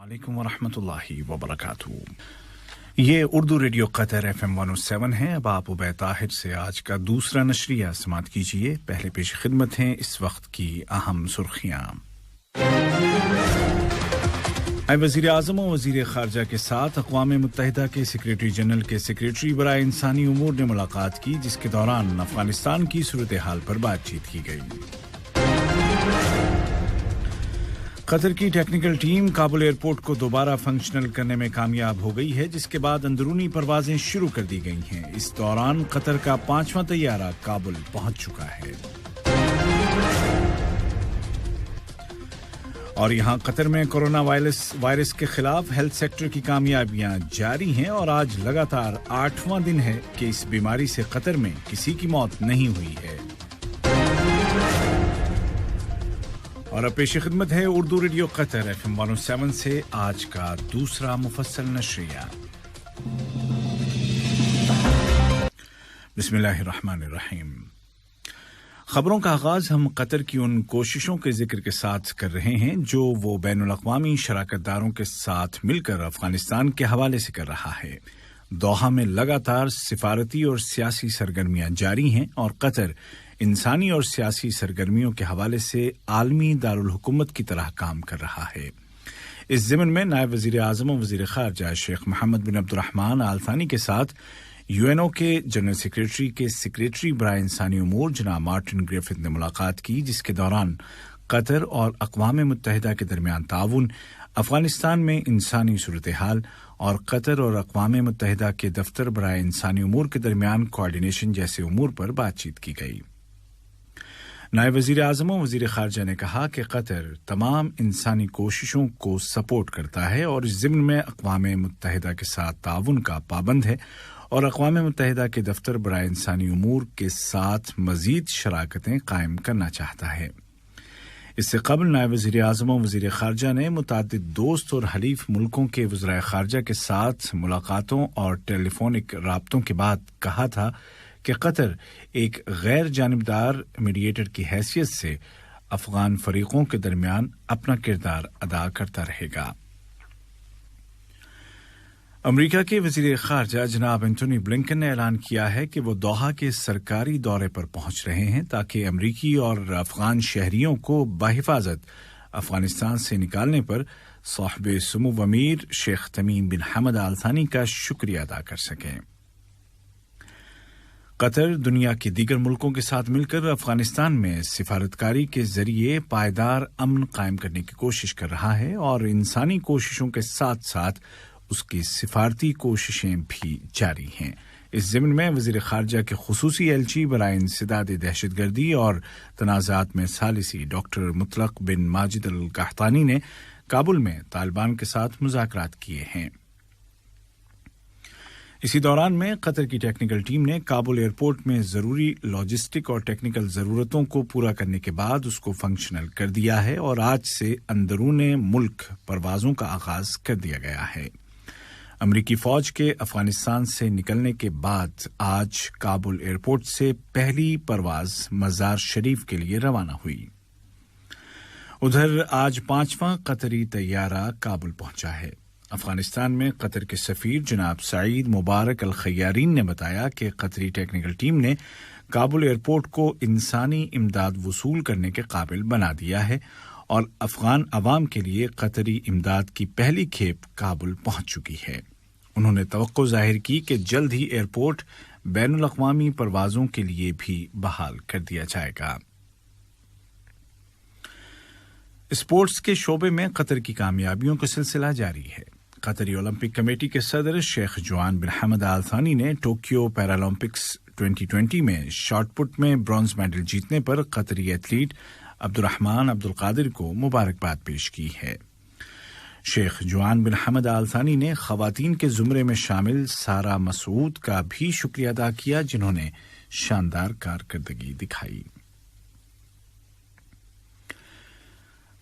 वालेकुम वरहमतुल्लाहि वबरकातुहू। ये उर्दू रेडियो कतर FM 107 है। अब आप उबैद ताहिर से आज का दूसरा नशरिया समात कीजिए। पहले पेश खिदमत हैं इस वक्त की अहम सुर्खियां। वज़ीर आज़म और वज़ीर ख़ारजा के साथ अक़वाम मुत्तहिदा के सेक्रेटरी जनरल के सेक्रेटरी बराए इंसानी उमूर ने मुलाकात की, जिसके दौरान अफ़गानिस्तान की सूरत हाल पर बातचीत की गई। कतर की टेक्निकल टीम काबुल एयरपोर्ट को दोबारा फंक्शनल करने में कामयाब हो गई है, जिसके बाद अंदरूनी परवाजें शुरू कर दी गई हैं। इस दौरान कतर का 5वां तैयारा काबुल पहुंच चुका है। और यहां कतर में कोरोना वायरस के खिलाफ हेल्थ सेक्टर की कामयाबियां जारी हैं और आज लगातार 8वां दिन है कि इस बीमारी से कतर में किसी की मौत नहीं हुई है। और अब पेश खिदमत है उर्दू रेडियो कतर FM 107 से आज का दूसरा मुफस्सल नशरिया। बिस्मिल्लाहिर्रहमानिर्रहीम। खबरों का आगाज हम कतर की उन कोशिशों के जिक्र के साथ कर रहे हैं जो वो बैनुल अक़वामी शराकतदारों के साथ मिलकर अफगानिस्तान के हवाले से कर रहा है। दोहा में लगातार सिफारती और सियासी सरगर्मियां जारी हैं और कतर इंसानी और सियासी सरगर्मियों के हवाले से आलमी दारुल हुकूमत की तरह काम कर रहा है। इस ज़िमन में नायब वज़ीर आज़म और वज़ीर ख़ारजा शेख मोहम्मद बिन अब्दुर्रहमान आल थानी के साथ यूएनओ के जनरल सेक्रेटरी के सेक्रेटरी बराए इंसानी उमूर जनाब मार्टिन ग्रिफिथ ने मुलाकात की, जिसके दौरान कतर और अक़वाम मुत्तहिदा के दरमियान ताउन, अफ़गानिस्तान में इंसानी सूरत हाल और कतर और अक़वाम मुत्तहिदा के दफ्तर बराए इंसानी उमूर के दरमियान कोऑर्डिनेशन जैसे उमूर पर बातचीत की गई। नायब वज़ीर आज़म और वज़ीर ख़ारजा ने कहा कि कतर तमाम इंसानी कोशिशों को सपोर्ट करता है और इस ज़िम्न में अक़वाम मुत्तहिदा के साथ ताउन का पाबंद है और अक़वाम मुत्तहिदा के दफ्तर बराए इंसानी उमूर के साथ मज़ीद शराकतें कायम करना चाहता है। इससे कबल नायब वज़ीर आज़म और वज़ीर ख़ारजा ने मुताद्दिद दोस्त और हलीफ मुल्कों के वज़राए ख़ारजा के साथ मुलाकातों और टेलीफोनिक राब्तों के बाद कहा था कि कतर एक गैर जानिबदार मीडिएटर की हैसियत से अफ़गान फ़रीक़ों के दरमियान अपना किरदार अदा करता रहेगा। अमरीका के वज़ीर ख़ारजा जनाब एंटोनी ब्लिंकन ने ऐलान किया है कि वो दोहा के सरकारी दौरे पर पहुंच रहे हैं ताकि अमरीकी और अफ़गान शहरियों को बाहिफाजत अफ़गानिस्तान से निकालने पर साहिब सुमू अमीर शेख तमीम बिन हमद आल थानी का शुक्रिया अदा कर सकें। कतर दुनिया के दीगर मुल्कों के साथ मिलकर अफ़गानिस्तान में सिफारतकारी के जरिए पायदार अमन कायम करने की कोशिश कर रहा है और इंसानी कोशिशों के साथ साथ उसकी सिफारती कोशिशें भी जारी हैं। इस ज़िम्न में वज़ीर ख़ारजा के ख़ुसूसी एलची बराए इंसदाद दहशतगर्दी और तनाज़ात में सालिसी डॉक्टर मुतलक बिन माजिद अल कहतानी ने काबुल में तालिबान के साथ मुज़ाकरात किए हैं। इसी दौरान में कतर की टेक्निकल टीम ने काबुल एयरपोर्ट में ज़रूरी लॉजिस्टिक और टेक्निकल ज़रूरतों को पूरा करने के बाद उसको फंक्शनल कर दिया है और आज से अंदरूने मुल्क परवाज़ों का आगाज़ कर दिया गया है। अमरीकी फ़ौज के अफ़गानिस्तान से निकलने के बाद आज काबुल एयरपोर्ट से पहली परवाज़ मज़ार शरीफ के लिए रवाना हुई। उधर आज 5वां कतरी तैयारा काबुल पहुंचा है। अफ़गानिस्तान में कतर के सफ़ीर जनाब सईद मुबारक अल खैयारीन ने बताया कि कतरी टेक्निकल टीम ने काबुल एयरपोर्ट को इंसानी इमदाद वसूल करने के काबिल बना दिया है और अफ़गान अवाम के लिए कतरी इमदाद की पहली खेप काबुल पहुंच चुकी है। उन्होंने तवक्को ज़ाहिर की कि जल्द ही एयरपोर्ट बैनुल अक़वामी परवाज़ों के लिए भी बहाल कर दिया जाएगा। स्पोर्ट्स के शोबे में कतर की कामयाबियों का सिलसिला जारी है। कतरी ओलंपिक कमेटी के सदर शेख जुआन बिन हमद आल थानी ने टोक्यो पैरालंपिक्स 2020 में शॉटपुट में ब्रॉन्ज मेडल जीतने पर कतरी एथलीट अब्दुर्रहमान अब्दुल कादिर को मुबारकबाद पेश की है। शेख जुआन बिन हमद आल थानी ने ख़वातीन के ज़ुमरे में शामिल सारा मसूद का भी शुक्रिया अदा किया, जिन्होंने शानदार कारकर्दगी दिखाई।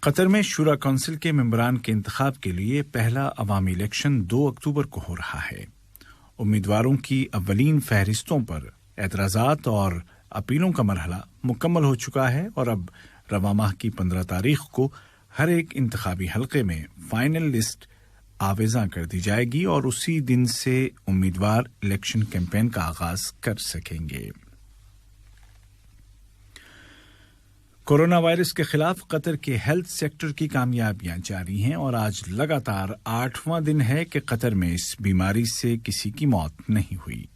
कतर में शूरा काउंसिल के मेंबरान के इंतखाब के लिए पहला अवामी इलेक्शन 2 अक्टूबर को हो रहा है। उम्मीदवारों की अव्वलीन फहरिस्तों पर एतराज़ात और अपीलों का मरहला मुकम्मल हो चुका है और अब रवा माह की 15 तारीख को हर एक इंतखाबी हलके में फाइनल लिस्ट आवेजा कर दी जाएगी और उसी दिन से उम्मीदवार इलेक्शन कैंपेन का आगाज कर सकेंगे। कोरोना वायरस के खिलाफ कतर के हेल्थ सेक्टर की कामयाबियां जारी हैं और आज लगातार 8वां दिन है कि कतर में इस बीमारी से किसी की मौत नहीं हुई।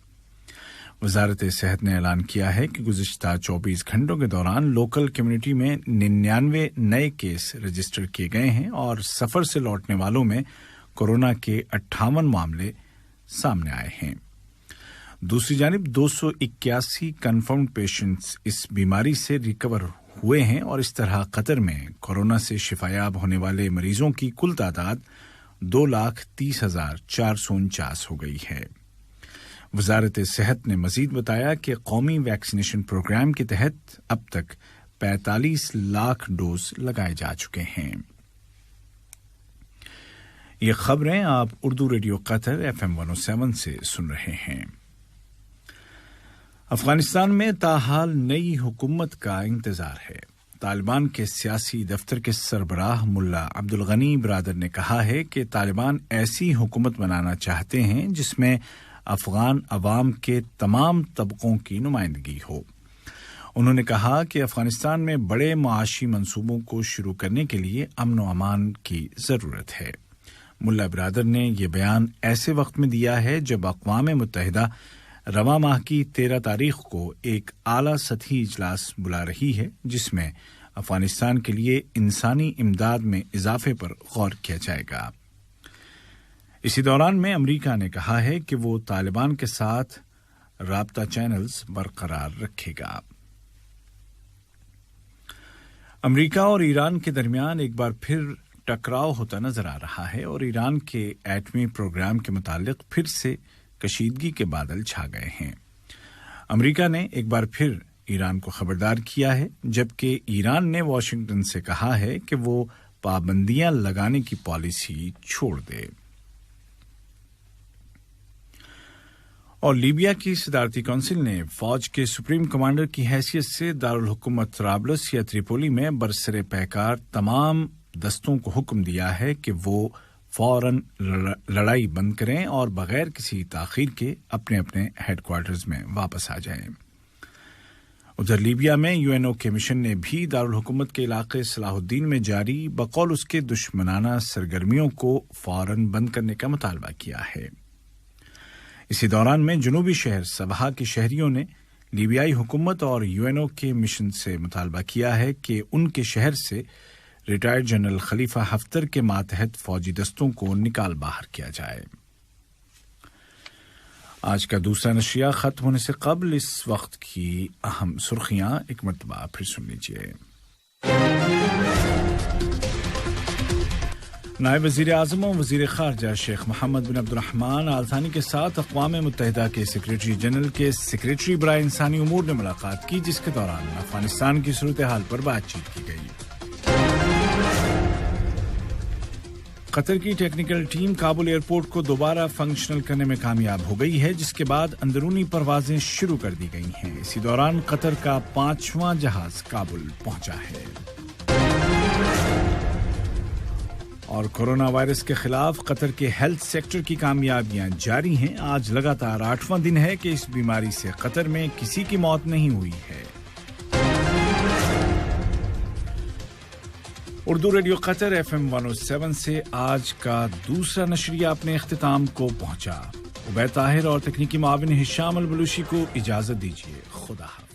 वजारत सेहत ने ऐलान किया है कि गुज़िश्ता 24 घंटों के दौरान लोकल कम्युनिटी में 99 नए केस रजिस्टर किए गए हैं और सफर से लौटने वालों में कोरोना के 58 मामले सामने आए हैं। दूसरी जानिब 281 कन्फर्म्ड पेशेंट्स इस बीमारी से रिकवर हुए हैं और इस तरह कतर में कोरोना से शिफायाब होने वाले मरीजों की कुल तादाद 2,30,449 हो गई है। वजारत सेहत ने मजीद बताया कि कौमी वैक्सीनेशन प्रोग्राम के तहत अब तक 45 लाख डोज लगाए जा चुके हैं। ये खबरें आप उर्दू रेडियो कतर FM 107 से सुन रहे हैं। अफगानिस्तान में ताहाल नई हुकूमत का इंतजार है। तालिबान के सियासी दफ्तर के सरबराह मुल्ला अब्दुल गनी बरादर ने कहा है कि तालिबान ऐसी हुकूमत बनाना चाहते हैं जिसमें अफगान अवाम के तमाम तबकों की नुमाइंदगी हो। उन्होंने कहा कि अफगानिस्तान में बड़े मुआशी मंसूबों को शुरू करने के लिए अमन व अमान की जरूरत है। मुल्ला बरादर ने यह बयान ऐसे वक्त में दिया है जब अक़वाम मुत्तहिदा रवां माह की 13 तारीख को एक आला सतही इजलास बुला रही है जिसमें अफगानिस्तान के लिए इंसानी इमदाद में इजाफे पर गौर किया जाएगा। इसी दौरान में अमेरिका ने कहा है कि वो तालिबान के साथ राब्ता चैनल्स बरकरार रखेगा। अमेरिका और ईरान के दरमियान एक बार फिर टकराव होता नजर आ रहा है और ईरान के एटमी प्रोग्राम के मुतालिक फिर से कशीदगी के बादल छा गए हैं। अमेरिका ने एक बार फिर ईरान को खबरदार किया है जबकि ईरान ने वाशिंगटन से कहा है कि वो पाबंदियां लगाने की पॉलिसी छोड़ दे। और लीबिया की सदारती कौंसिल ने फौज के सुप्रीम कमांडर की हैसियत से दारुल हुकूमत तराबलस या त्रिपोली में बरसरे पैकार तमाम दस्तों को हुक्म दिया है कि वो फौरन लड़ाई बंद करें और बगैर किसी ताखीर के अपने अपने हेडक्वार्टर्स में वापस आ जाएं। उधर लीबिया में यूएनओ के मिशन ने भी दारुल हुकूमत के इलाके सलाहुद्दीन में जारी बकौल उसके दुश्मनाना सरगर्मियों को फौरन बंद करने का मुतालबा किया है। इसी दौरान में जनूबी शहर सबहा के शहरियों ने लीबियाई हुकूमत और यूएनओ के मिशन से मुतालबा किया है कि उनके शहर से रिटायर्ड जनरल खलीफा हफ्तर के मातहत फौजी दस्तों को निकाल बाहर किया जाए। आज का दूसरा नशरिया खत्म होने से कबल इस वक्त की अहम सुर्खियां एक मरतबा फिर सुन लीजिए। नायब वज़ीर आज़म और वज़ीर ख़ारजा शेख मोहम्मद बिन अब्दुर्रहमान आल थानी के साथ अक़वाम मुत्तहिदा के सेक्रेटरी जनरल के सेक्रेटरी बराए इंसानी उमूर ने मुलाकात की जिसके दौरान अफगानिस्तान की सूरत हाल पर बातचीत की गई। कतर की टेक्निकल टीम काबुल एयरपोर्ट को दोबारा फंक्शनल करने में कामयाब हो गई है जिसके बाद अंदरूनी परवाजें शुरू कर दी गई हैं। इसी दौरान कतर का 5वां जहाज काबुल पहुंचा है। और कोरोना वायरस के खिलाफ कतर के हेल्थ सेक्टर की कामयाबियां जारी हैं। आज लगातार 8वां दिन है कि इस बीमारी से कतर में किसी की मौत नहीं हुई है। उर्दू रेडियो कतर FM 107 से आज का दूसरा नशरिया अपने इख्तिताम को पहुंचा। उबैद ताहिर और तकनीकी माविन हिशाम अल बलूशी को इजाजत दीजिए। खुदा हाफिज।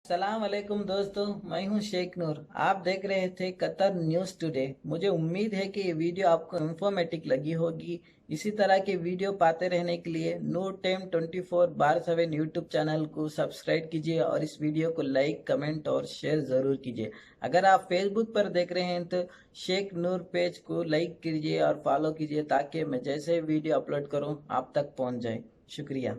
अस्सलाम वालेकुम दोस्तों, मैं हूं शेख नूर। आप देख रहे थे कतर न्यूज़ टुडे। मुझे उम्मीद है कि ये वीडियो आपको इंफॉर्मेटिव लगी होगी। इसी तरह के वीडियो पाते रहने के लिए नूर टाइम 24/7 यूट्यूब चैनल को सब्सक्राइब कीजिए और इस वीडियो को लाइक, कमेंट और शेयर ज़रूर कीजिए। अगर आप फेसबुक पर देख रहे हैं तो शेख नूर पेज को लाइक कीजिए और फॉलो कीजिए ताकि मैं जैसे वीडियो अपलोड करूं आप तक पहुंच जाए। शुक्रिया।